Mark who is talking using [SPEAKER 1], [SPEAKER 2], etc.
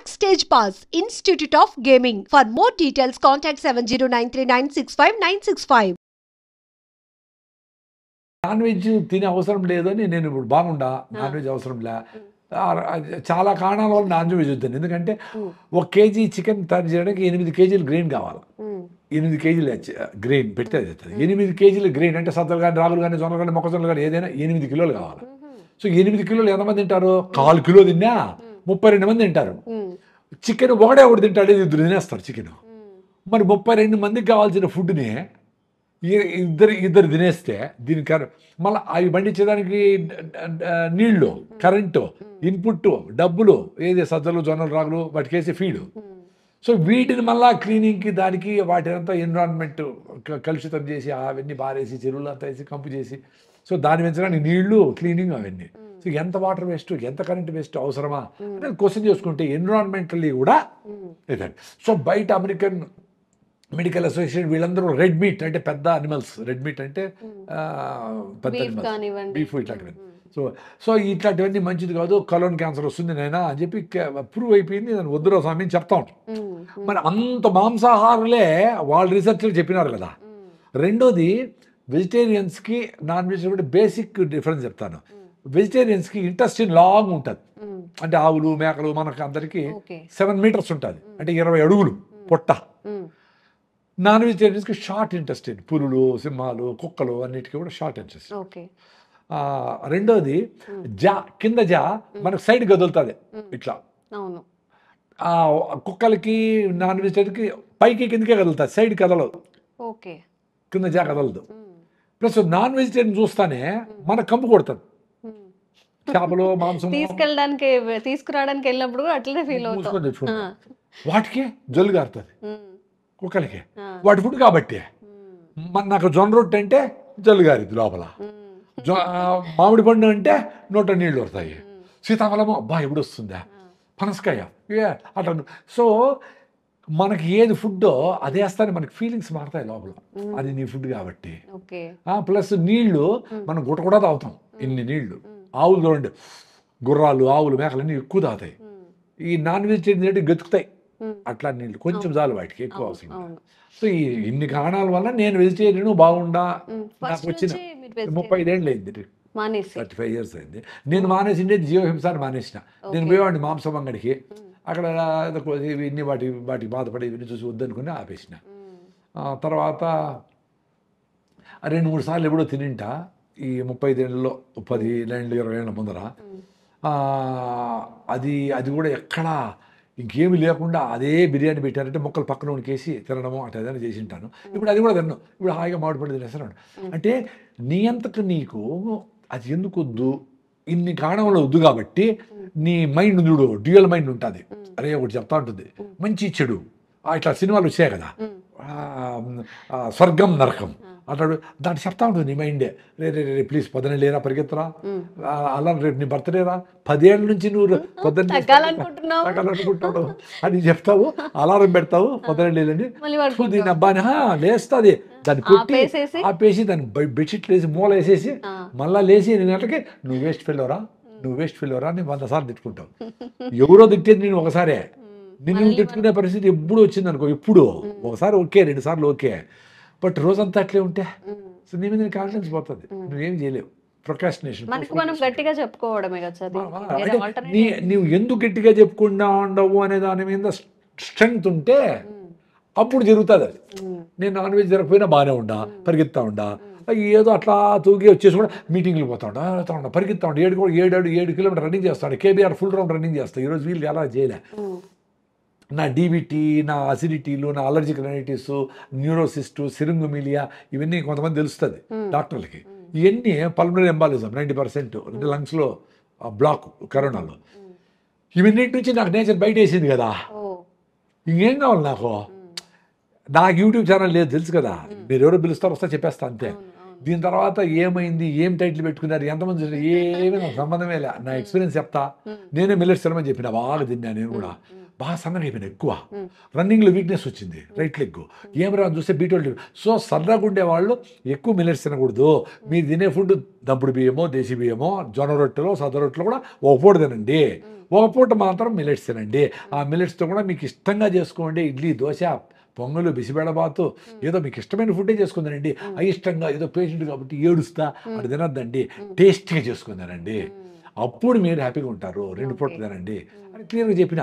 [SPEAKER 1] Backstage Pass, Institute of Gaming. For more details, contact 7093965965965.
[SPEAKER 2] Non veg తినే అవసరం లేదని నేను ఇప్పుడు బాగుండా నాన్ వెజ్ అవసరం లే చాలా కారణాల వల్ల నాన్ వెజ్ వద్దాను. ఎందుకంటే 1 కేజీ చికెన్ తయారు చేయడానికి 8 కేజీలు గ్రెయిన్ కావాలి. 8 కేజీలు గ్రెయిన్ పెడితే అవుతుంది. 8 కేజీలు గ్రెయిన్ అంటే సద్దలు కానీ రాగులు కానీ జొన్నలు కానీ మొక్కజొన్నలు కానీ ఏదైనా 8 కిలోలు కావాలి. సో 8 కిలోలు ఎంతమంది తింటారు? 1/4 కిలో తిన్నా 32 మంది తింటారు. చికెన్ ఒకటి తింటాడు, 2 తినేస్తారు చికెన్. మరి 32 మందికి కావాల్సిన ఫుడ్ని ఇద్దరు తినేస్తే దీనికి మళ్ళీ అవి పండించేదానికి నీళ్లు, కరెంటు, ఇన్పుట్, డబ్బులు, ఏది సజ్జలు జొన్నలు రాగులు వాటికేసి ఫీడు. సో వీటిని మళ్ళీ క్లీనింగ్కి దానికి వాటినంతా ఎన్విరాన్మెంట్ కలుషితం చేసి అవన్నీ బారేసి చెరువులు అంతా వేసి కంపు చేసి సో దాన్ని పెంచడానికి నీళ్లు, క్లీనింగ్ అవన్నీ. సో ఎంత వాటర్ వేస్ట్, ఎంత కరెంట్ వేస్ట్ అవసరమా అనేది క్వశ్చన్ చేసుకుంటే ఎన్విరాన్మెంటల్లీ కూడా ఇదండి. సో బయట అమెరికన్ మెడికల్ అసోసియేషన్ వీళ్ళందరూ రెడ్ మీట్ అంటే పెద్ద అనిమల్స్, రెడ్ మీట్ అంటే పెద్ద అనిమల్స్, బీఫ్ ఇట్లాంటివి. సో ఇట్లాంటివన్నీ మంచిది కాదు, కలోన్ క్యాన్సర్ వస్తుంది నైనా అని చెప్పి ప్రూవ్ అయిపోయింది. దాన్ని వద్దురా స్వామి అని చెప్తా ఉంటాం. మరి అంత మాంసాహారులే వాళ్ళు రీసెర్చ్లు చెప్పినారు కదా. రెండోది వెజిటేరియన్స్కి నాన్ వెజిటేరియన్ బేసిక్ డిఫరెన్స్ చెప్తాను. వెజిటేరియన్స్కి ఇంటెస్టిన్ లాంగ్ ఉంటుంది. అంటే ఆవులు మేకలు మనకు అందరికీ 7 మీటర్స్ ఉంటుంది, అంటే 20 అడుగులు పొట్ట. నాన్ వెజిటేరియన్స్కి షార్ట్ ఇంటెస్టిన్, పులులు, సింహాలు, కుక్కలు అన్నిటికీ కూడా షార్ట్ ఇంటెస్టిన్. రెండోది కింద మనకు సైడ్ కదులుతుంది ఇట్లా. కుక్కలకి నాన్ వెజిటేరియన్కి పైకి కిందకే కదులుతుంది, సైడ్ కదలదు, కింద కదలదు. ప్లస్ నాన్ వెజిటేరియన్ చూస్తానే మన కంపు కొడుతుంది. చేపలు మాంసం
[SPEAKER 3] తీసుకురావడానికి వెళ్ళినప్పుడు కూడా అట్లనే ఫీల్ అవుతుంది.
[SPEAKER 2] వాటికి జల్లు గారుతుంది, కుక్కలకి వాటి ఫుడ్ కాబట్టి. నాకు జొన్న రొట్టె అంటే జల్లు గారిద్ది లోపల, మామిడి పండు అంటే నోట నీళ్ళు వస్తాయి, సీతాఫలము అబ్బా ఎప్పుడు వస్తుందా, పనసకాయ అట్లా. సో మనకి ఏది ఫుడ్డో అదే వేస్తానే మనకి ఫీలింగ్స్ మారుతాయి లోపల, అది నీ ఫుడ్ కాబట్టి. ప్లస్ నీళ్లు మనం గుట్ట కూడా తాగుతాం. ఇన్ని నీళ్లు ఆవులు చూడండి, గుర్రాలు, ఆవులు, మేకలు అన్నీ ఎక్కువ తాగుతాయి. ఈ నాన్ వెజిటేరియన్ గతుకుతాయి అట్లా నీళ్ళు, కొంచెం చాలు వాటికి, ఎక్కువ అవసరం. సో ఈ ఇన్ని కారణాల వల్ల నేను వెజిటేరియన్ బాగుండా. నాకు వచ్చిన 35 ఏళ్ళు అయింది, 35 years అయింది. నేను మానేసిండే జీవహింసాన్ని మానేసిన. నేను పోయేవాడిని మాంసం అంగడికి, అక్కడ ఇన్ని వాటికి బాధపడి ఇవన్నీ చూసి వద్దనుకుని ఆపేసిన. తర్వాత 2-3 సార్లు ఎప్పుడో తినింటా ఈ 35 ఏళ్ళలో, 10 ఏళ్ళు 20 ఏళ్ళ ముందర. అది కూడా ఎక్కడా ఇంకేమి లేకుండా అదే బిర్యానీ పెట్టారంటే ముక్కలు పక్కన ఉనికేసి తినడము అట్లా ఏదైనా చేసి ఉంటాను. ఇప్పుడు అది కూడా తిన్నాను, ఇప్పుడు హాయిగా మామిడి పండు తినేస్తాను. అంటే నీ అంతకు నీకు అది ఎందుకు వద్దు, ఇన్ని కారణంలో వద్దు కాబట్టి నీ మైండ్ చూడు, డ్యూయల్ మైండ్ ఉంటుంది. అరే ఒకటి చెప్తా ఉంటుంది, మంచి చెడు ఇట్లా సినిమాలు వచ్చాయి కదా, స్వర్గం నరకం అట్లాడు, దాన్ని చెప్తా ఉంటుంది నీ మైండే. రే ప్లీజ్ పొద్దున లేరా, పరిగెత్తరా, అలా రేపు నీ బర్త్డేరా, 10 ఏళ్ళ నుంచి నువ్వు పొద్దున్న తగ్గాలనుకుంటావు అని చెప్తావు, అలారం పెడతావు, పొద్దున లేదని దీని అబ్బాని లేస్తుంది, దాన్ని కొట్టి ఆపేసి దాన్ని బెడ్షీట్లు వేసి మూల వేసేసి మళ్ళీ లేచి 8 గంటలకి నువ్వు వేస్ట్ ఫెయిల్వరా అని 100 సార్లు తిట్టుకుంటావు. ఎవరో తిట్టేది నేను ఒకసారే, నిన్ను తిట్టుకునే పరిస్థితి ఎప్పుడు వచ్చింది అనుకో, ఎప్పుడు ఒకసారి ఓకే, 2 సార్లు ఓకే, బట్ రోజంతా అట్లే ఉంటే సో నీ మీద కాన్ఫిడెన్స్ పోతుంది, నువ్వేం చేయలేవు. ప్రొక్రాస్టినేషన్. నువ్వు ఎందుకు గట్టిగా చెప్పుకుండా ఉండవు అనే దాని మీద స్ట్రెంగ్త్ ఉంటే అప్పుడు జరుగుతుంది అది. నేను నాన్ వెజ్ జరగకపోయినా బాగానే ఉండా, పరిగెత్తా ఉండా, ఏదో అట్లా తూగి వచ్చేసి కూడా మీటింగ్లు పోతా ఉంటా, పరిగెత్తా ఉంటా, 7 కిలోమీటర్ రన్నింగ్ చేస్తాడు, కేబీఆర్ ఫుల్ రౌండ్ రన్నింగ్ చేస్తాను. ఈరోజు వీళ్ళు ఎలా చేయలే. నా డీబీటీ, నా అసిడిటీలు, నా అలర్జిక్ రైనైటిస్, న్యూరోసిస్టు, సిరింగుమిలియా ఇవన్నీ కొంతమంది తెలుస్తుంది డాక్టర్లకి. ఇవన్నీ పల్మనరీ ఎంబాలిజం 90% లంగ్స్లో బ్లాక్ కరోనాలో. ఇవన్నిటి నుంచి నాకు నేచర్ బయట వేసింది కదా, ఇంకేం కావాలి నాకు యూట్యూబ్ ఛానల్ లేదు తెలుసు కదా, మీరు ఎవరో పిలుస్తారు వస్తా చెప్పేస్తా అంతే. దీని తర్వాత ఏమైంది, ఏం టైటిల్ పెట్టుకున్నారు, ఎంతమంది ఏమీ నాకు సంబంధమే లే, నా ఎక్స్పీరియన్స్ చెప్తా. నేనే మిల్లెట్స్ తినమని చెప్పిన, బాగా తిన్నా నేను కూడా. బాగా సన్నగా అయిపోయినా ఎక్కువ రన్నింగ్లో వీక్నెస్ వచ్చింది రైట్ లెగ్ ఏం రాదు చూస్తే B12. సో సన్నగా ఉండే వాళ్ళు ఎక్కువ మిల్లెట్స్ తినకూడదు. మీరు తినే ఫుడ్ దంపుడు బియ్యమో దేశీ బియ్యమో జొన్న రొట్టెలో సద్ద రొట్టెలో కూడా ఒక పూట తినండి, ఒక పూట మాత్రం మిల్లెట్స్ తినండి. ఆ మిల్లెట్స్తో కూడా మీకు ఇష్టంగా చేసుకోండి. ఇడ్లీ దోశ పొంగలు బిసిబేడబాతు ఏదో మీకు ఇష్టమైన ఫుడ్డే చేసుకుందానండి. అయిష్టంగా ఏదో పేషెంట్ కాబట్టి ఏడుస్తా అది తినద్దండి, టేస్టీగా చేసుకుందానండి. అప్పుడు మీరు హ్యాపీగా ఉంటారు. 2 పూటలు తినండి అని క్లియర్గా చెప్పిన.